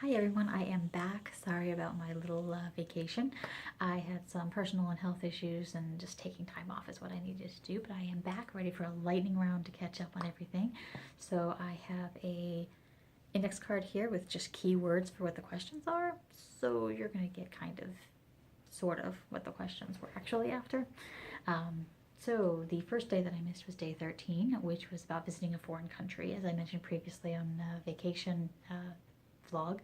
Hi everyone, I am back. Sorry about my little vacation. I had some personal and health issues and just taking time off is what I needed to do, but I am back ready for a lightning round to catch up on everything. So I have a index card here with just keywords for what the questions are. So you're going to get kind of, sort of, what the questions were actually after. So the first day that I missed was day 13, which was about visiting a foreign country. As I mentioned previously on vacation vlog,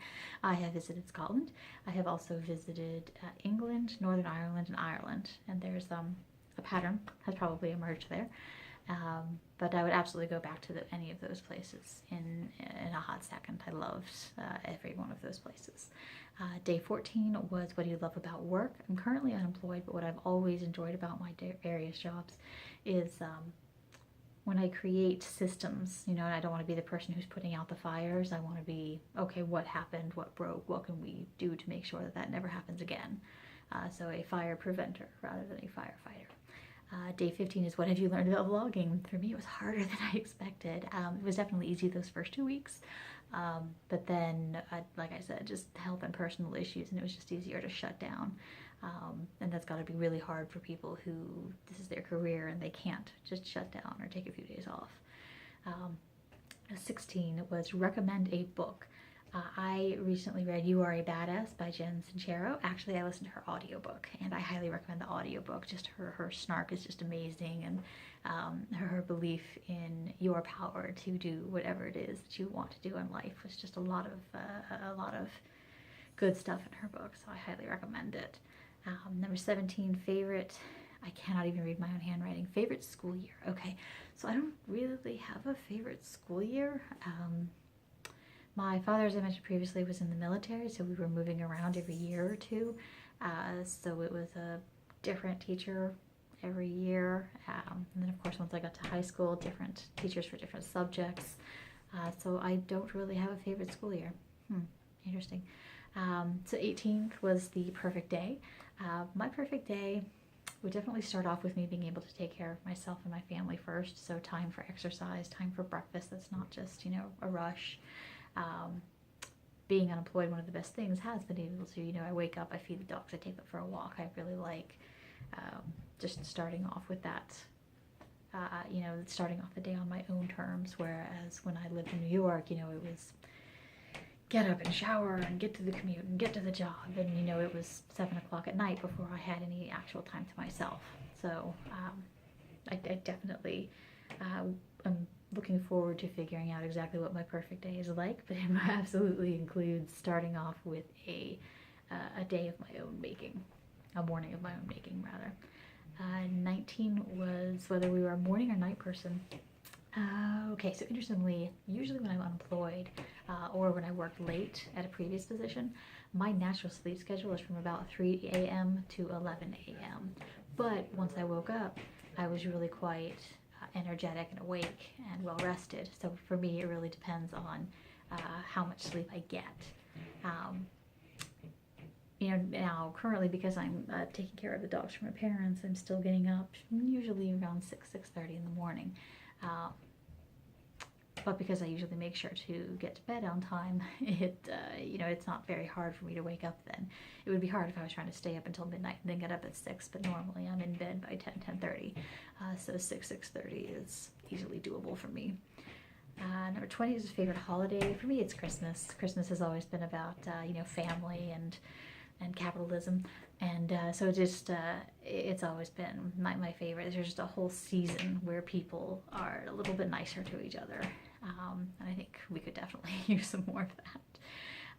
I have visited Scotland. I have also visited England, Northern Ireland, and Ireland. And there's a pattern has probably emerged there. But I would absolutely go back to any of those places in a hot second. I loved every one of those places. Day 14 was what do you love about work? I'm currently unemployed, but what I've always enjoyed about my various jobs is when I create systems, and I don't want to be the person who's putting out the fires. I want to be, okay, what happened, what broke, what can we do to make sure that that never happens again? So a fire preventer rather than a firefighter. Day 15 is what have you learned about vlogging? For me, it was harder than I expected. It was definitely easy those first 2 weeks. But then, like I said, just health and personal issues, and it was just easier to shut down. And that's got to be really hard for people who this is their career and they can't just shut down or take a few days off. 16 was recommend a book. I recently read You Are a Badass by Jen Sincero. Actually, I listened to her audiobook, and I highly recommend the audiobook. Just her snark is just amazing, and her belief in your power to do whatever it is that you want to do in life was just a lot of good stuff in her book, so I highly recommend it. Number 17, favorite, I cannot even read my own handwriting, favorite school year. Okay, so I don't really have a favorite school year. My father, as I mentioned previously, was in the military, so we were moving around every year or two. So it was a different teacher every year. And then, of course, once I got to high school, different teachers for different subjects. So I don't really have a favorite school year. Interesting. So 18th was the perfect day. My perfect day would definitely start off with me being able to take care of myself and my family first. So time for exercise, time for breakfast that's not just, a rush. Being unemployed, one of the best things has been able to, I wake up, I feed the dogs, I take them for a walk. I really like just starting off with that, starting off the day on my own terms. Whereas when I lived in New York, it was get up and shower and get to the commute and get to the job. And, it was 7 o'clock at night before I had any actual time to myself. So I definitely am looking forward to figuring out exactly what my perfect day is like, but it absolutely includes starting off with a day of my own making, a morning of my own making, rather. 19 was whether we were a morning or night person. Okay, so interestingly, usually when I'm unemployed or when I worked late at a previous position, my natural sleep schedule is from about 3 a.m. to 11 a.m. But once I woke up, I was really quite energetic and awake and well rested. So for me, it really depends on how much sleep I get. Now currently, because I'm taking care of the dogs for my parents, I'm still getting up usually around 6:30 in the morning. But because I usually make sure to get to bed on time, it's not very hard for me to wake up then. It would be hard if I was trying to stay up until midnight and then get up at 6, but normally I'm in bed by 10:30. So 6:30 is easily doable for me. Number 20 is a favorite holiday. For me, it's Christmas. Christmas has always been about, family and capitalism. And so it's always been my favorite. There's just a whole season where people are a little bit nicer to each other. And I think we could definitely use some more of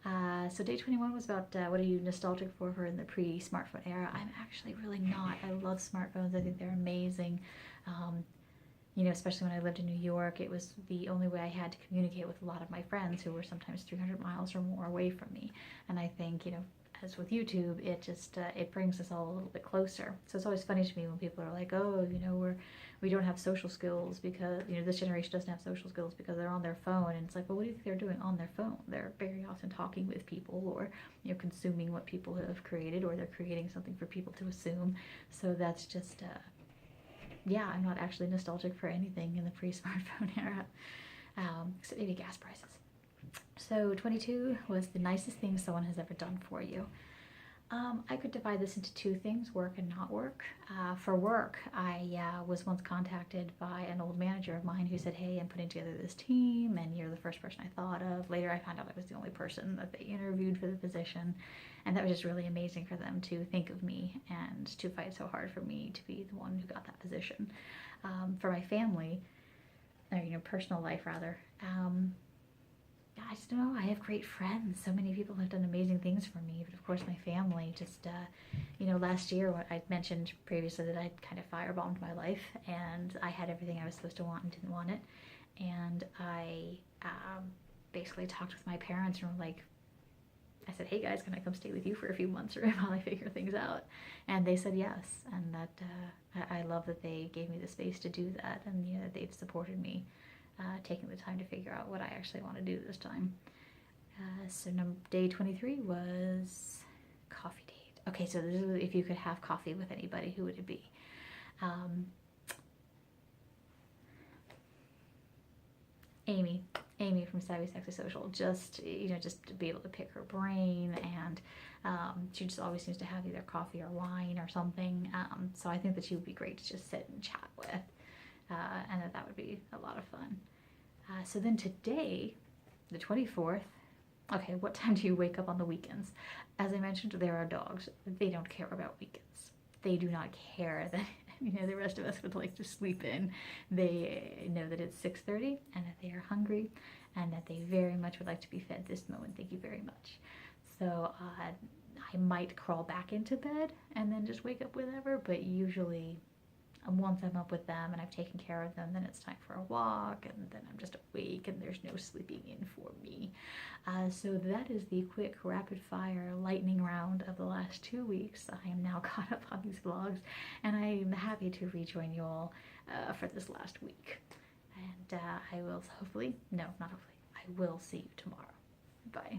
that. So day 21 was about what are you nostalgic for in the pre-smartphone era. I'm actually really not. I love smartphones. I think they're amazing. Especially when I lived in New York, it was the only way I had to communicate with a lot of my friends who were sometimes 300 miles or more away from me. And I think, as with YouTube, it just it brings us all a little bit closer. So it's always funny to me when people are like, oh, we don't have social skills because this generation doesn't have social skills because they're on their phone. And it's like, well, what do you think they're doing on their phone? They're very often talking with people or consuming what people have created, or they're creating something for people to assume. So that's just I'm not actually nostalgic for anything in the pre-smartphone era, except maybe gas prices. So 22 was the nicest thing someone has ever done for you. I could divide this into two things, work and not work. For work, I was once contacted by an old manager of mine who said, hey, I'm putting together this team and you're the first person I thought of. Later I found out I was the only person that they interviewed for the position, and that was just really amazing for them to think of me and to fight so hard for me to be the one who got that position. For my family, or personal life rather, I just don't know. I have great friends. So many people have done amazing things for me. But of course, my family just, last year, what I'd mentioned previously that I'd kind of firebombed my life and I had everything I was supposed to want and didn't want it. And I basically talked with my parents and were like, I said, hey guys, can I come stay with you for a few months or while I figure things out? And they said yes. And that I love that they gave me the space to do that, and that they've supported me. Taking the time to figure out what I actually want to do this time. So day 23 was coffee date. Okay, so this is if you could have coffee with anybody, who would it be? Amy from Savvy Sexy Social. Just to be able to pick her brain, and she just always seems to have either coffee or wine or something. So I think that she would be great to just sit and chat with, and that would be a lot of fun. So then today, the 24th, okay, what time do you wake up on the weekends? As I mentioned, there are dogs. They don't care about weekends. They do not care that the rest of us would like to sleep in. They know that it's 6:30 and that they are hungry and that they very much would like to be fed this moment. Thank you very much. So I might crawl back into bed and then just wake up whenever, but usually once I'm up with them and I've taken care of them, then it's time for a walk, and then I'm just awake and there's no sleeping in for me. So that is the quick rapid fire lightning round of the last 2 weeks. I am now caught up on these vlogs, and I am happy to rejoin you all for this last week. And I will hopefully, no, not hopefully, I will see you tomorrow. Bye.